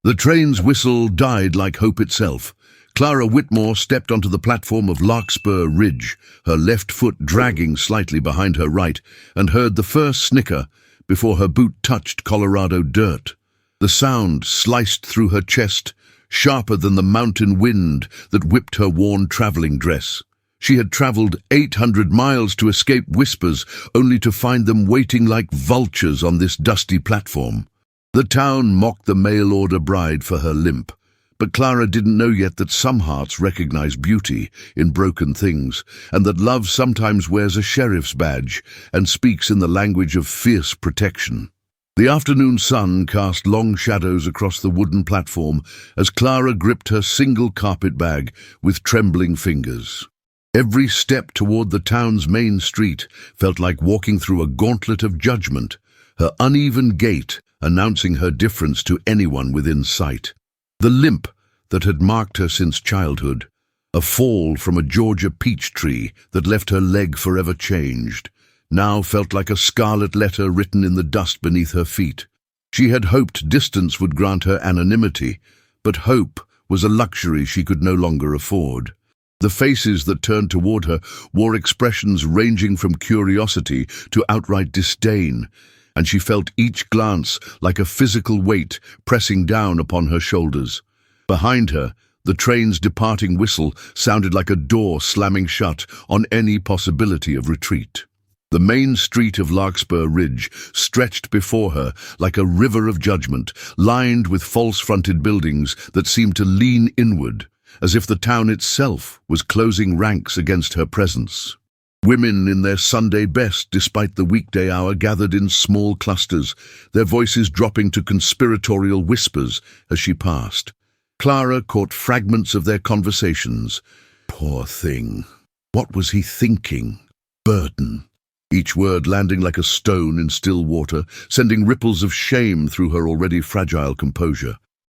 The train's whistle died like hope itself. Clara Whitmore stepped onto the platform of Larkspur Ridge, her left foot dragging slightly behind her right, and heard the first snicker before her boot touched Colorado dirt. The sound sliced through her chest, sharper than the mountain wind that whipped her worn traveling dress. She had traveled 800 miles to escape whispers, only to find them waiting like vultures on this dusty platform. The town mocked the mail-order bride for her limp, but Clara didn't know yet that some hearts recognize beauty in broken things, and that love sometimes wears a sheriff's badge and speaks in the language of fierce protection. The afternoon sun cast long shadows across the wooden platform as Clara gripped her single carpet bag with trembling fingers. Every step toward the town's main street felt like walking through a gauntlet of judgment, her uneven gait announcing her difference to anyone within sight. The limp that had marked her since childhood, a fall from a Georgia peach tree that left her leg forever changed, now felt like a scarlet letter written in the dust beneath her feet. She had hoped distance would grant her anonymity, but hope was a luxury she could no longer afford. The faces that turned toward her wore expressions ranging from curiosity to outright disdain, and she felt each glance like a physical weight pressing down upon her shoulders. Behind her, the train's departing whistle sounded like a door slamming shut on any possibility of retreat. The main street of Larkspur Ridge stretched before her like a river of judgment, lined with false-fronted buildings that seemed to lean inward, as if the town itself was closing ranks against her presence. Women in their Sunday best despite the weekday hour gathered in small clusters, their voices dropping to conspiratorial whispers as she passed. Clara caught fragments of their conversations. Poor thing. What was he thinking? Burden. Each word landing like a stone in still water, sending ripples of shame through her already fragile composure.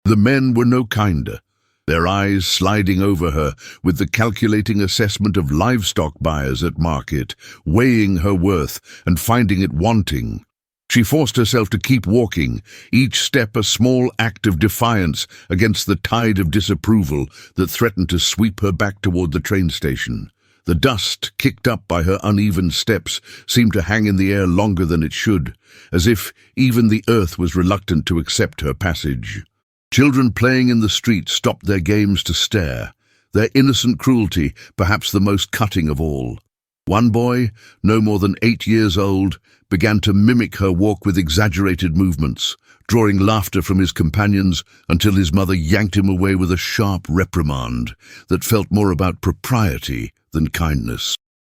The men were no kinder, their eyes sliding over her with the calculating assessment of livestock buyers at market, weighing her worth and finding it wanting. She forced herself to keep walking, each step a small act of defiance against the tide of disapproval that threatened to sweep her back toward the train station. The dust, kicked up by her uneven steps, seemed to hang in the air longer than it should, as if even the earth was reluctant to accept her passage. Children playing in the street stopped their games to stare, their innocent cruelty perhaps the most cutting of all. One boy, no more than 8 years old, began to mimic her walk with exaggerated movements, drawing laughter from his companions until his mother yanked him away with a sharp reprimand that felt more about propriety than kindness.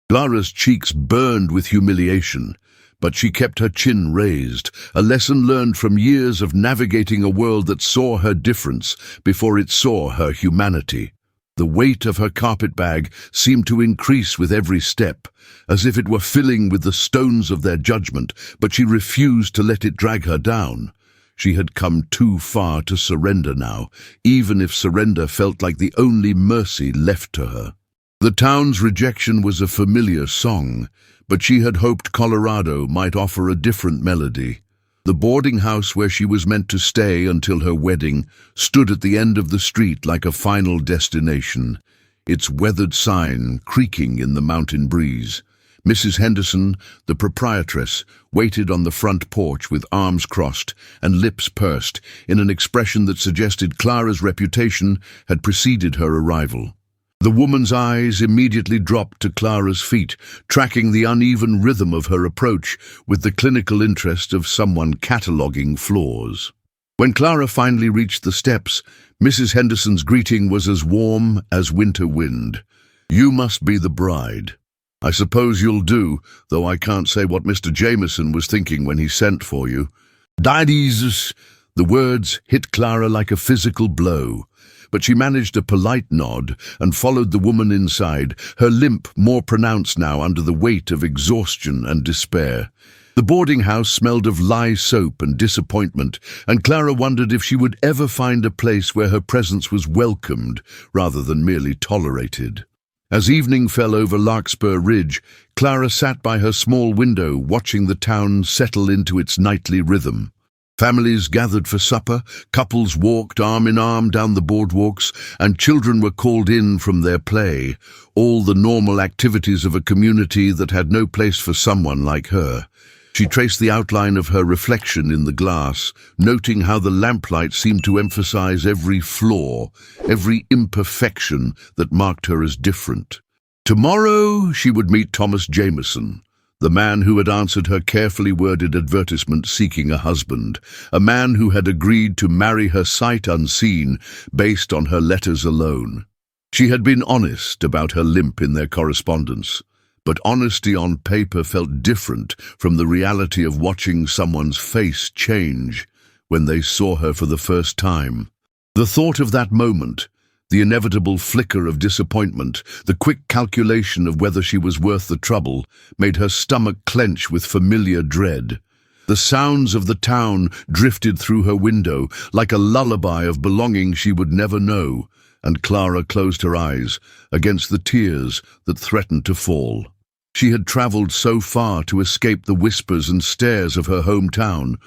Clara's cheeks burned with humiliation, but she kept her chin raised, a lesson learned from years of navigating a world that saw her difference before it saw her humanity. The weight of her carpet-bag seemed to increase with every step, as if it were filling with the stones of their judgment, but she refused to let it drag her down. She had come too far to surrender now, even if surrender felt like the only mercy left to her. The town's rejection was a familiar song, but she had hoped Colorado might offer a different melody. The boarding house where she was meant to stay until her wedding stood at the end of the street like a final destination, its weathered sign creaking in the mountain breeze. Mrs. Henderson, the proprietress, waited on the front porch with arms crossed and lips pursed in an expression that suggested Clara's reputation had preceded her arrival. The woman's eyes immediately dropped to Clara's feet, tracking the uneven rhythm of her approach with the clinical interest of someone cataloguing flaws. When Clara finally reached the steps, Mrs. Henderson's greeting was as warm as winter wind. "You must be the bride. I suppose you'll do, though I can't say what Mr. Jameson was thinking when he sent for you." "Daddies!" The words hit Clara like a physical blow, but she managed a polite nod and followed the woman inside, her limp more pronounced now under the weight of exhaustion and despair. The boarding house smelled of lye soap and disappointment, and Clara wondered if she would ever find a place where her presence was welcomed rather than merely tolerated. As evening fell over Larkspur Ridge, Clara sat by her small window watching the town settle into its nightly rhythm. Families gathered for supper, couples walked arm in arm down the boardwalks, and children were called in from their play, all the normal activities of a community that had no place for someone like her. She traced the outline of her reflection in the glass, noting how the lamplight seemed to emphasize every flaw, every imperfection that marked her as different. Tomorrow she would meet Thomas Jameson, the man who had answered her carefully worded advertisement seeking a husband, a man who had agreed to marry her sight unseen based on her letters alone. She had been honest about her limp in their correspondence, but honesty on paper felt different from the reality of watching someone's face change when they saw her for the first time. The thought of that moment, the inevitable flicker of disappointment, the quick calculation of whether she was worth the trouble, made her stomach clench with familiar dread. The sounds of the town drifted through her window like a lullaby of belonging she would never know, and Clara closed her eyes against the tears that threatened to fall. She had traveled so far to escape the whispers and stares of her hometown,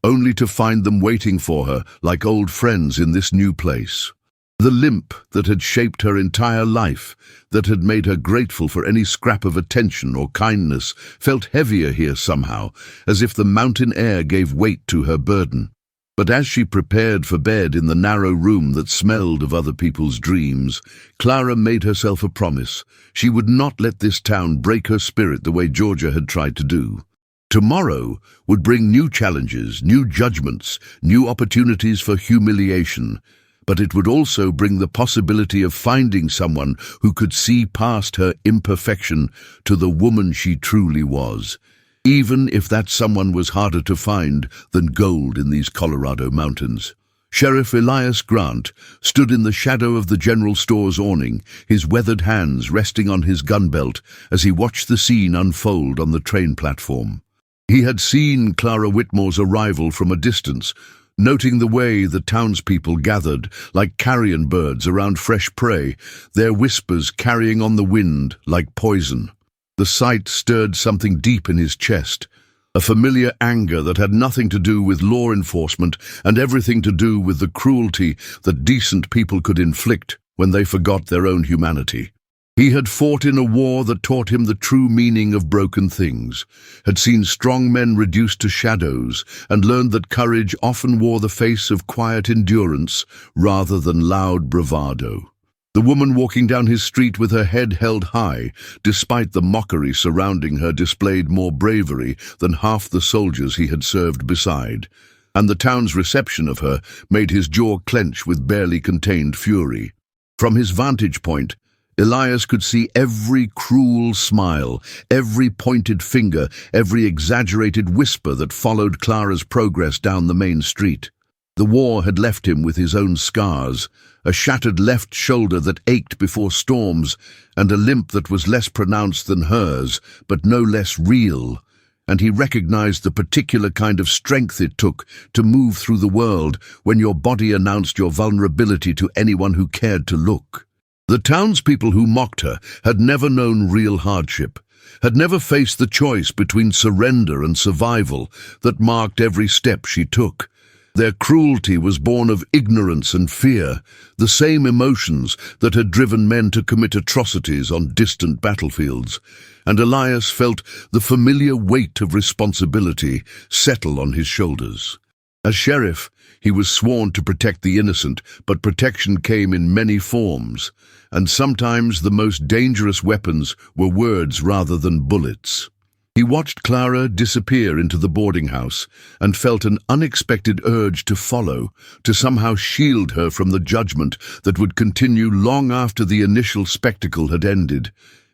only to find them waiting for her like old friends in this new place. The limp that had shaped her entire life, that had made her grateful for any scrap of attention or kindness, felt heavier here somehow, as if the mountain air gave weight to her burden. But as she prepared for bed in the narrow room that smelled of other people's dreams, Clara made herself a promise. She would not let this town break her spirit the way Georgia had tried to do. Tomorrow would bring new challenges, new judgments, new opportunities for humiliation, but it would also bring the possibility of finding someone who could see past her imperfection to the woman she truly was, even if that someone was harder to find than gold in these Colorado mountains. Sheriff Elias Grant stood in the shadow of the general store's awning, his weathered hands resting on his gun belt as he watched the scene unfold on the train platform. He had seen Clara Whitmore's arrival from a distance, noting the way the townspeople gathered like carrion birds around fresh prey, their whispers carrying on the wind like poison. The sight stirred something deep in his chest, a familiar anger that had nothing to do with law enforcement and everything to do with the cruelty that decent people could inflict when they forgot their own humanity. He had fought in a war that taught him the true meaning of broken things, had seen strong men reduced to shadows, and learned that courage often wore the face of quiet endurance rather than loud bravado. The woman walking down his street with her head held high, despite the mockery surrounding her, displayed more bravery than half the soldiers he had served beside, and the town's reception of her made his jaw clench with barely contained fury. From his vantage point, Elias could see every cruel smile, every pointed finger, every exaggerated whisper that followed Clara's progress down the main street. The war had left him with his own scars, a shattered left shoulder that ached before storms, and a limp that was less pronounced than hers, but no less real. And he recognized the particular kind of strength it took to move through the world when your body announced your vulnerability to anyone who cared to look. The townspeople who mocked her had never known real hardship, had never faced the choice between surrender and survival that marked every step she took. Their cruelty was born of ignorance and fear, the same emotions that had driven men to commit atrocities on distant battlefields, and Elias felt the familiar weight of responsibility settle on his shoulders. As sheriff, he was sworn to protect the innocent, but protection came in many forms, and sometimes the most dangerous weapons were words rather than bullets. He watched Clara disappear into the boarding house and felt an unexpected urge to follow, to somehow shield her from the judgment that would continue long after the initial spectacle had ended.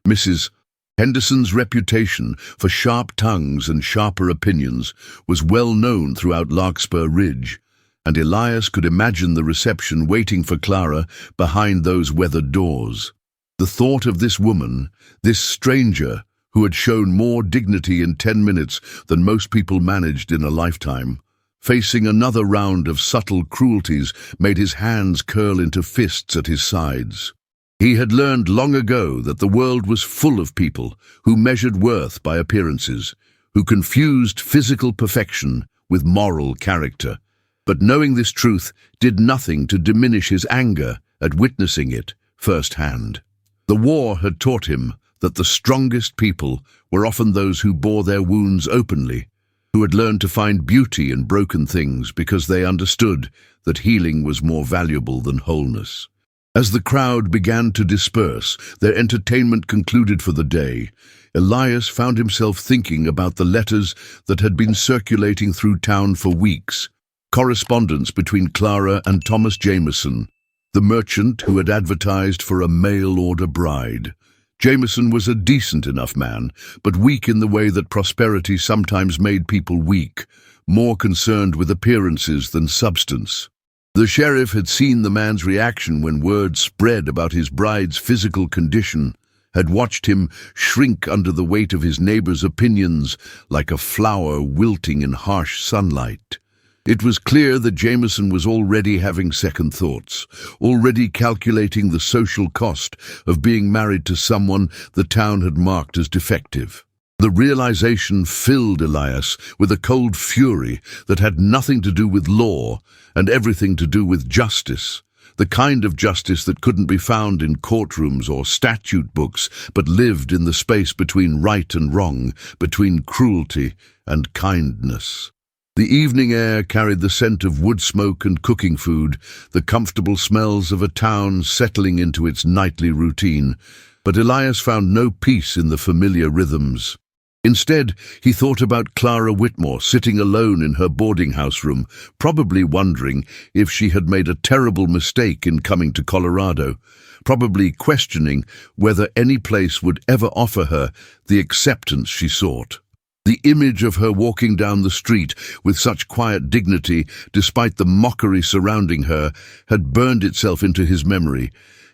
Mrs. Henderson's reputation for sharp tongues and sharper opinions was well known throughout Larkspur Ridge, and Elias could imagine the reception waiting for Clara behind those weathered doors. The thought of this woman, this stranger, who had shown more dignity in 10 minutes than most people managed in a lifetime, facing another round of subtle cruelties, made his hands curl into fists at his sides. He had learned long ago that the world was full of people who measured worth by appearances, who confused physical perfection with moral character. But knowing this truth did nothing to diminish his anger at witnessing it firsthand. The war had taught him that the strongest people were often those who bore their wounds openly, who had learned to find beauty in broken things because they understood that healing was more valuable than wholeness. As the crowd began to disperse, their entertainment concluded for the day, Elias found himself thinking about the letters that had been circulating through town for weeks, correspondence between Clara and Thomas Jameson, the merchant who had advertised for a mail-order bride. Jameson was a decent enough man, but weak in the way that prosperity sometimes made people weak, more concerned with appearances than substance. The sheriff had seen the man's reaction when word spread about his bride's physical condition, had watched him shrink under the weight of his neighbor's opinions like a flower wilting in harsh sunlight. It was clear that Jameson was already having second thoughts, already calculating the social cost of being married to someone the town had marked as defective. The realization filled Elias with a cold fury that had nothing to do with law and everything to do with justice, the kind of justice that couldn't be found in courtrooms or statute books, but lived in the space between right and wrong, between cruelty and kindness. The evening air carried the scent of wood smoke and cooking food, the comfortable smells of a town settling into its nightly routine, but Elias found no peace in the familiar rhythms. Instead, he thought about Clara Whitmore sitting alone in her boarding house room, probably wondering if she had made a terrible mistake in coming to Colorado, probably questioning whether any place would ever offer her the acceptance she sought. The image of her walking down the street with such quiet dignity, despite the mockery surrounding her, had burned itself into his memory,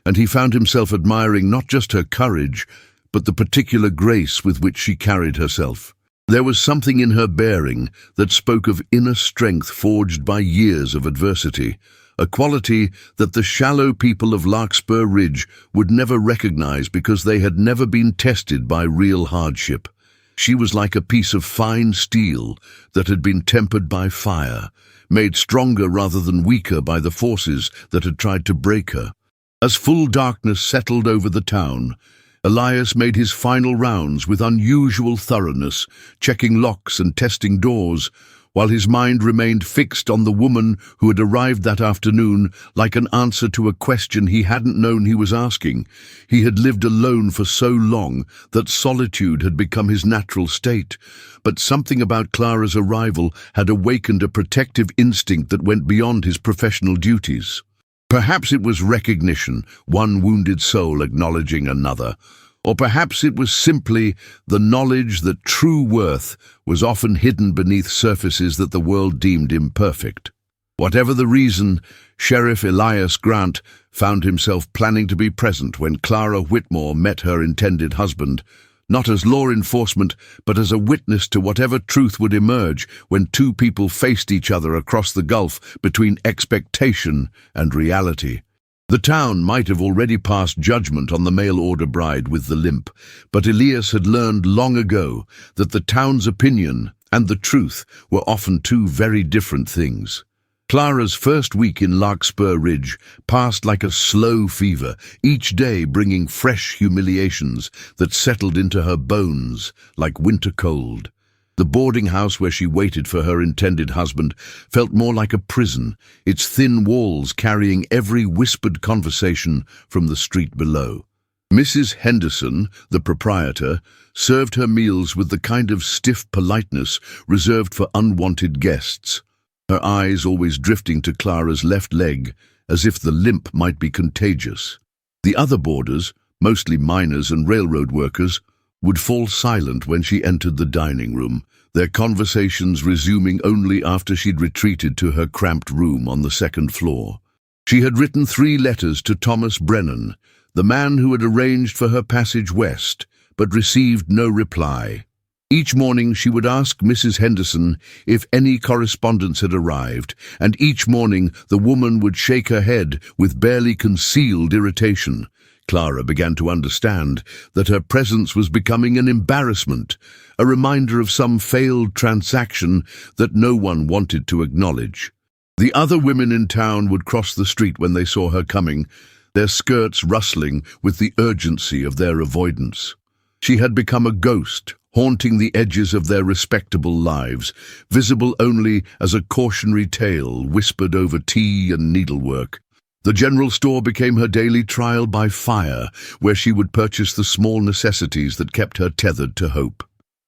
and he found himself admiring not just her courage, but the particular grace with which she carried herself. There was something in her bearing that spoke of inner strength forged by years of adversity, a quality that the shallow people of Larkspur Ridge would never recognize because they had never been tested by real hardship. She was like a piece of fine steel that had been tempered by fire, made stronger rather than weaker by the forces that had tried to break her. As full darkness settled over the town, Elias made his final rounds with unusual thoroughness, checking locks and testing doors, while his mind remained fixed on the woman who had arrived that afternoon like an answer to a question he hadn't known he was asking. He had lived alone for so long that solitude had become his natural state, but something about Clara's arrival had awakened a protective instinct that went beyond his professional duties. Perhaps it was recognition, one wounded soul acknowledging another, or perhaps it was simply the knowledge that true worth was often hidden beneath surfaces that the world deemed imperfect. Whatever the reason, Sheriff Elias Grant found himself planning to be present when Clara Whitmore met her intended husband, not as law enforcement, but as a witness to whatever truth would emerge when two people faced each other across the gulf between expectation and reality. The town might have already passed judgment on the mail-order bride with the Limp, but Elias had learned long ago that the town's opinion and the truth were often two very different things. Clara's first week in Larkspur Ridge passed like a slow fever, each day bringing fresh humiliations that settled into her bones like winter cold. The boarding house where she waited for her intended husband felt more like a prison, its thin walls carrying every whispered conversation from the street below. Mrs. Henderson, the proprietor, served her meals with the kind of stiff politeness reserved for unwanted guests, her eyes always drifting to Clara's left leg, as if the limp might be contagious. The other boarders, mostly miners and railroad workers, would fall silent when she entered the dining room, their conversations resuming only after she'd retreated to her cramped room on the second floor. She had written 3 letters to Thomas Brennan, the man who had arranged for her passage west, but received no reply. Each morning she would ask Mrs. Henderson if any correspondence had arrived, and each morning the woman would shake her head with barely concealed irritation, Clara began to understand that her presence was becoming an embarrassment, a reminder of some failed transaction that no one wanted to acknowledge. The other women in town would cross the street when they saw her coming, their skirts rustling with the urgency of their avoidance. She had become a ghost, haunting the edges of their respectable lives, visible only as a cautionary tale whispered over tea and needlework. The general store became her daily trial by fire, where she would purchase the small necessities that kept her tethered to hope.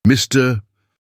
Mr.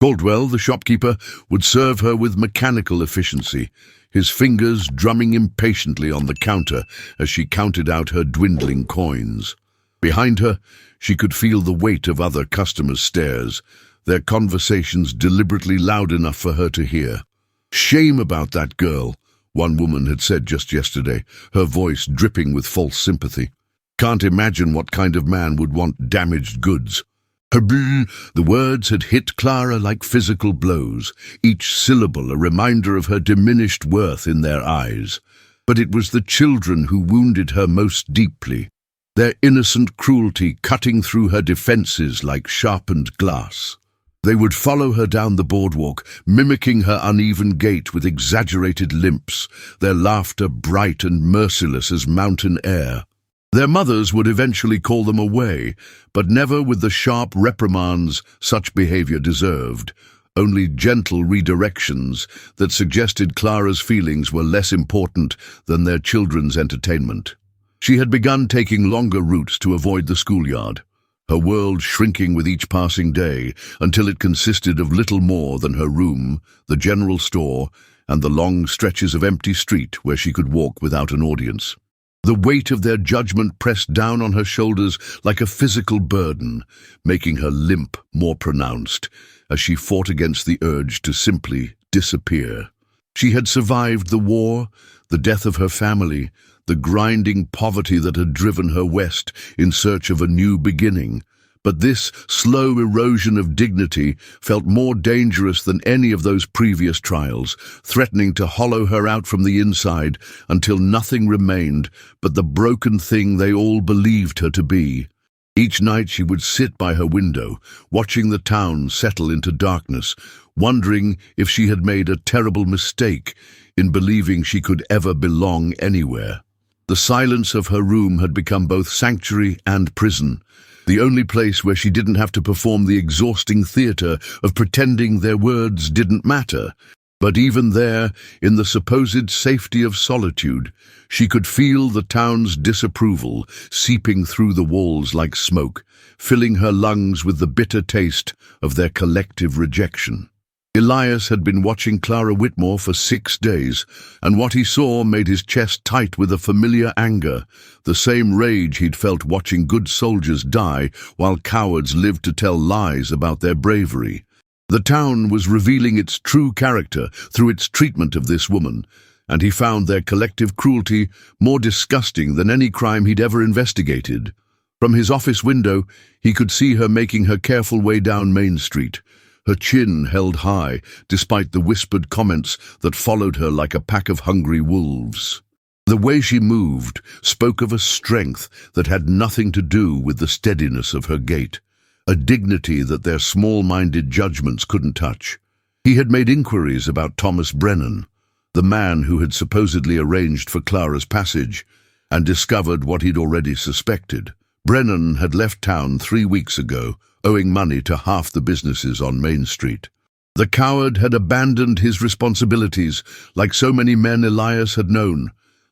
Caldwell, the shopkeeper, would serve her with mechanical efficiency, his fingers drumming impatiently on the counter as she counted out her dwindling coins. Behind her, she could feel the weight of other customers' stares, their conversations deliberately loud enough for her to hear. "Shame about that girl," one woman had said just yesterday, her voice dripping with false sympathy. "Can't imagine what kind of man would want damaged goods." The words had hit Clara like physical blows, each syllable a reminder of her diminished worth in their eyes. But it was the children who wounded her most deeply, their innocent cruelty cutting through her defenses like sharpened glass. They would follow her down the boardwalk, mimicking her uneven gait with exaggerated limps, their laughter bright and merciless as mountain air. Their mothers would eventually call them away, but never with the sharp reprimands such behavior deserved, only gentle redirections that suggested Clara's feelings were less important than their children's entertainment. She had begun taking longer routes to avoid the schoolyard, her world shrinking with each passing day until it consisted of little more than her room, the general store, and the long stretches of empty street where she could walk without an audience. The weight of their judgment pressed down on her shoulders like a physical burden, making her limp more pronounced as she fought against the urge to simply disappear. She had survived the war, the death of her family, the grinding poverty that had driven her west in search of a new beginning. But this slow erosion of dignity felt more dangerous than any of those previous trials, threatening to hollow her out from the inside until nothing remained but the broken thing they all believed her to be. Each night she would sit by her window, watching the town settle into darkness, wondering if she had made a terrible mistake in believing she could ever belong anywhere. The silence of her room had become both sanctuary and prison, the only place where she didn't have to perform the exhausting theater of pretending their words didn't matter. But even there, in the supposed safety of solitude, she could feel the town's disapproval seeping through the walls like smoke, filling her lungs with the bitter taste of their collective rejection. Elias had been watching Clara Whitmore for 6 days, and what he saw made his chest tight with a familiar anger, the same rage he'd felt watching good soldiers die while cowards lived to tell lies about their bravery. The town was revealing its true character through its treatment of this woman, and he found their collective cruelty more disgusting than any crime he'd ever investigated. From his office window, he could see her making her careful way down Main Street, her chin held high despite the whispered comments that followed her like a pack of hungry wolves. The way she moved spoke of a strength that had nothing to do with the steadiness of her gait, a dignity that their small-minded judgments couldn't touch. He had made inquiries about Thomas Brennan, the man who had supposedly arranged for Clara's passage, and discovered what he'd already suspected. Brennan had left town 3 weeks ago, owing money to half the businesses on Main Street. The coward had abandoned his responsibilities like so many men Elias had known,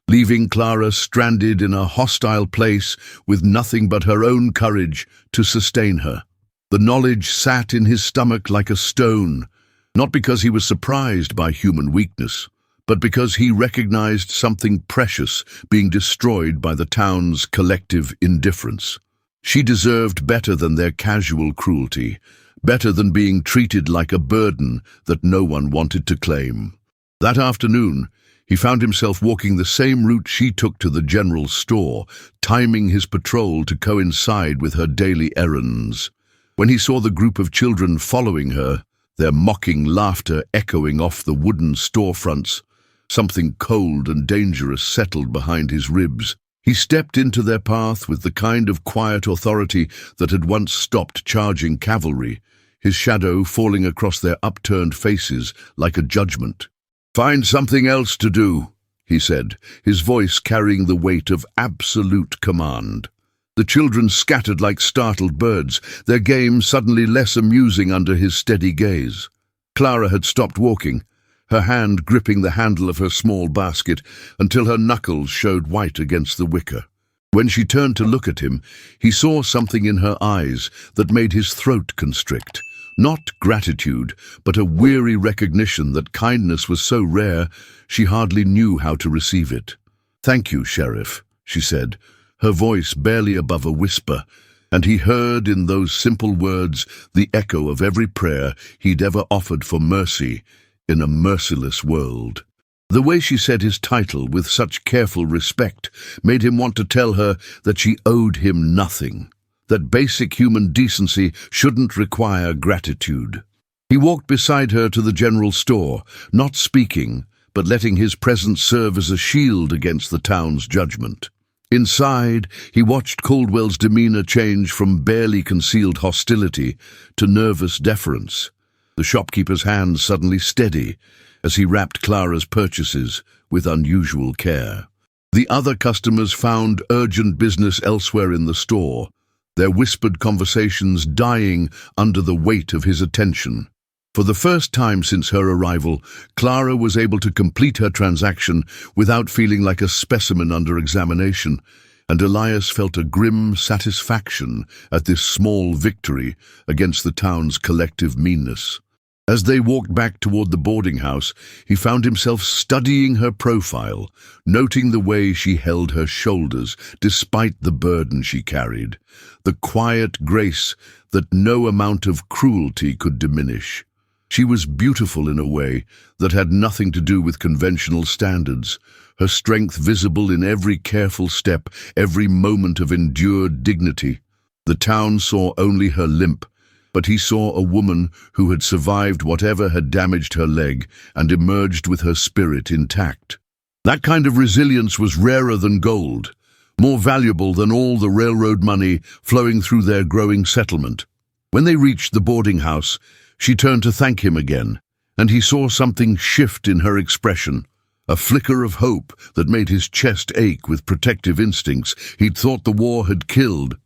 leaving Clara stranded in a hostile place with nothing but her own courage to sustain her. The knowledge sat in his stomach like a stone, not because he was surprised by human weakness, but because he recognized something precious being destroyed by the town's collective indifference. She deserved better than their casual cruelty, better than being treated like a burden that no one wanted to claim. That afternoon, he found himself walking the same route she took to the general store, timing his patrol to coincide with her daily errands. When he saw the group of children following her, their mocking laughter echoing off the wooden storefronts, something cold and dangerous settled behind his ribs. He stepped into their path with the kind of quiet authority that had once stopped charging cavalry, his shadow falling across their upturned faces like a judgment. "Find something else to do," he said, his voice carrying the weight of absolute command. The children scattered like startled birds, their game suddenly less amusing under his steady gaze. Clara had stopped walking, her hand gripping the handle of her small basket until her knuckles showed white against the wicker. When she turned to look at him, he saw something in her eyes that made his throat constrict. Not gratitude, but a weary recognition that kindness was so rare she hardly knew how to receive it. "Thank you, Sheriff," she said, her voice barely above a whisper, and he heard in those simple words the echo of every prayer he'd ever offered for mercy in a merciless world. The way she said his title with such careful respect made him want to tell her that she owed him nothing, that basic human decency shouldn't require gratitude. He walked beside her to the general store, not speaking, but letting his presence serve as a shield against the town's judgment. Inside, he watched Caldwell's demeanor change from barely concealed hostility to nervous deference, the shopkeeper's hand suddenly steady as he wrapped Clara's purchases with unusual care. The other customers found urgent business elsewhere in the store, their whispered conversations dying under the weight of his attention. For the first time since her arrival, Clara was able to complete her transaction without feeling like a specimen under examination, and Elias felt a grim satisfaction at this small victory against the town's collective meanness. As they walked back toward the boarding house, he found himself studying her profile, noting the way she held her shoulders despite the burden she carried, the quiet grace that no amount of cruelty could diminish. She was beautiful in a way that had nothing to do with conventional standards, her strength visible in every careful step, every moment of endured dignity. The town saw only her limp, but he saw a woman who had survived whatever had damaged her leg and emerged with her spirit intact. That kind of resilience was rarer than gold, more valuable than all the railroad money flowing through their growing settlement. When they reached the boarding house, she turned to thank him again, and he saw something shift in her expression, a flicker of hope that made his chest ache with protective instincts he'd thought the war had killed.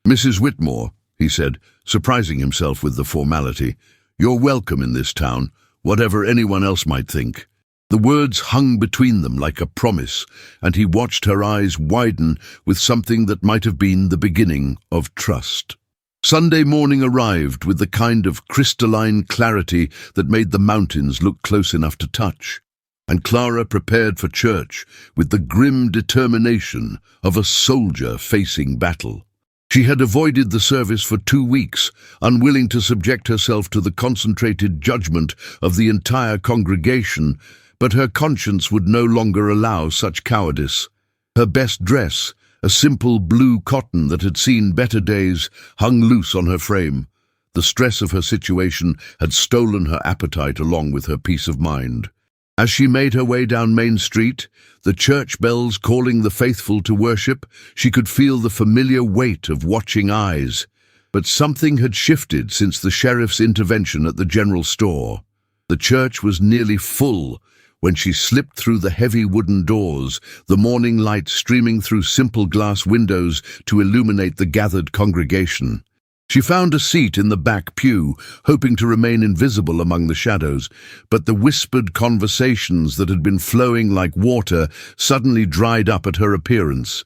"Mrs. Whitmore," he said, surprising himself with the formality, "you're welcome in this town, whatever anyone else might think." The words hung between them like a promise, and he watched her eyes widen with something that might have been the beginning of trust. Sunday morning arrived with the kind of crystalline clarity that made the mountains look close enough to touch, and Clara prepared for church with the grim determination of a soldier facing battle. She had avoided the service for 2 weeks, unwilling to subject herself to the concentrated judgment of the entire congregation, but her conscience would no longer allow such cowardice. Her best dress, a simple blue cotton that had seen better days, hung loose on her frame. The stress of her situation had stolen her appetite along with her peace of mind. As she made her way down Main Street, the church bells calling the faithful to worship, she could feel the familiar weight of watching eyes. But something had shifted since the sheriff's intervention at the general store. The church was nearly full when she slipped through the heavy wooden doors, the morning light streaming through simple glass windows to illuminate the gathered congregation. She found a seat in the back pew, hoping to remain invisible among the shadows, but the whispered conversations that had been flowing like water suddenly dried up at her appearance.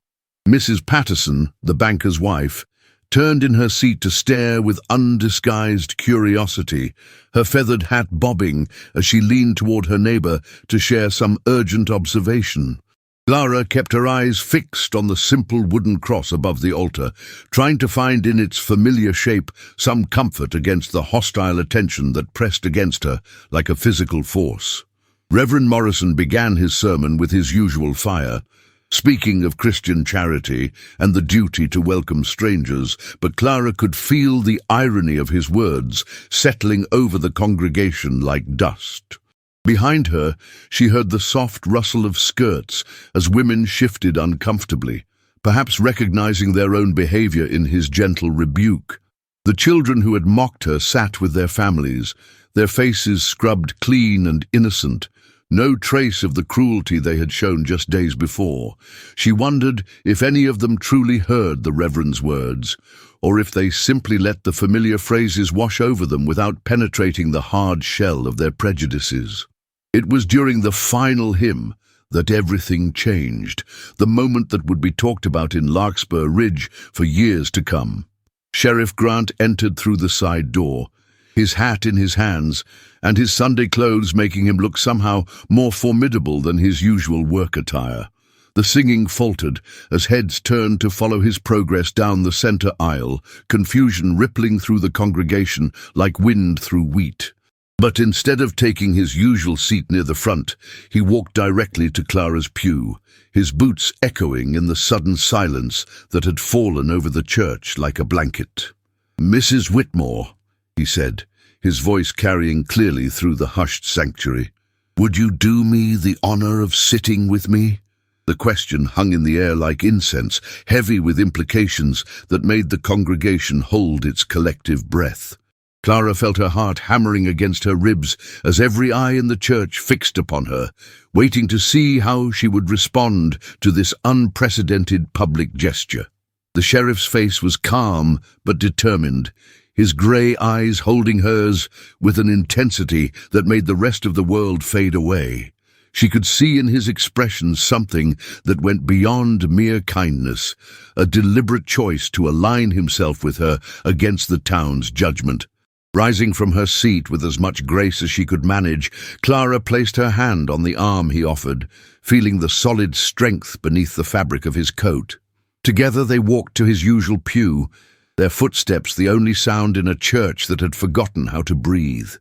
Mrs. Patterson, the banker's wife, turned in her seat to stare with undisguised curiosity, her feathered hat bobbing as she leaned toward her neighbor to share some urgent observation. Clara kept her eyes fixed on the simple wooden cross above the altar, trying to find in its familiar shape some comfort against the hostile attention that pressed against her like a physical force. Reverend Morrison began his sermon with his usual fire, speaking of Christian charity and the duty to welcome strangers, but Clara could feel the irony of his words settling over the congregation like dust. Behind her, she heard the soft rustle of skirts as women shifted uncomfortably, perhaps recognizing their own behavior in his gentle rebuke. The children who had mocked her sat with their families, their faces scrubbed clean and innocent, no trace of the cruelty they had shown just days before. She wondered if any of them truly heard the Reverend's words, or if they simply let the familiar phrases wash over them without penetrating the hard shell of their prejudices. It was during the final hymn that everything changed, the moment that would be talked about in Larkspur Ridge for years to come. Sheriff Grant entered through the side door, his hat in his hands, and his Sunday clothes making him look somehow more formidable than his usual work attire. The singing faltered as heads turned to follow his progress down the center aisle, confusion rippling through the congregation like wind through wheat. But instead of taking his usual seat near the front, he walked directly to Clara's pew, his boots echoing in the sudden silence that had fallen over the church like a blanket. "Mrs. Whitmore," he said, his voice carrying clearly through the hushed sanctuary, "would you do me the honor of sitting with me?" The question hung in the air like incense, heavy with implications that made the congregation hold its collective breath. Clara felt her heart hammering against her ribs as every eye in the church fixed upon her, waiting to see how she would respond to this unprecedented public gesture. The sheriff's face was calm but determined, his grey eyes holding hers with an intensity that made the rest of the world fade away. She could see in his expression something that went beyond mere kindness, a deliberate choice to align himself with her against the town's judgment. Rising from her seat with as much grace as she could manage, Clara placed her hand on the arm he offered, feeling the solid strength beneath the fabric of his coat. Together they walked to his usual pew, their footsteps the only sound in a church that had forgotten how to breathe.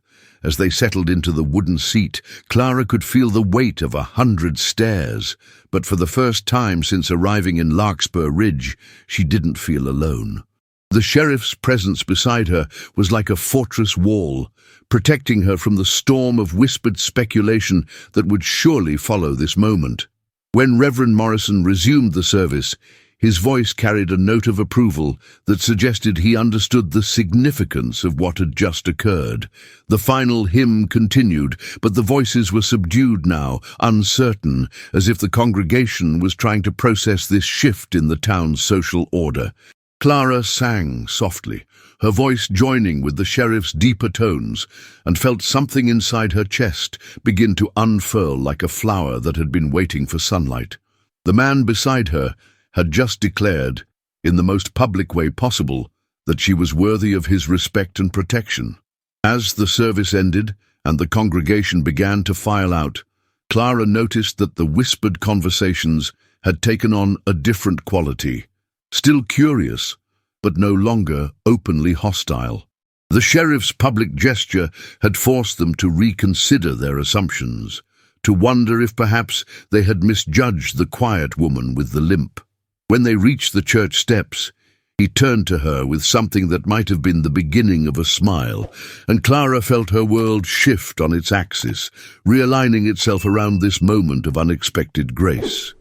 As they settled into the wooden seat, Clara could feel the weight of 100 stairs, but for the first time since arriving in Larkspur Ridge, she didn't feel alone. The sheriff's presence beside her was like a fortress wall, protecting her from the storm of whispered speculation that would surely follow this moment. When Reverend Morrison resumed the service, his voice carried a note of approval that suggested he understood the significance of what had just occurred. The final hymn continued, but the voices were subdued now, uncertain, as if the congregation was trying to process this shift in the town's social order. Clara sang softly, her voice joining with the sheriff's deeper tones, and felt something inside her chest begin to unfurl like a flower that had been waiting for sunlight. The man beside her had just declared, in the most public way possible, that she was worthy of his respect and protection. As the service ended and the congregation began to file out, Clara noticed that the whispered conversations had taken on a different quality, still curious, but no longer openly hostile. The sheriff's public gesture had forced them to reconsider their assumptions, to wonder if perhaps they had misjudged the quiet woman with the limp. When they reached the church steps, he turned to her with something that might have been the beginning of a smile, and Clara felt her world shift on its axis, realigning itself around this moment of unexpected grace.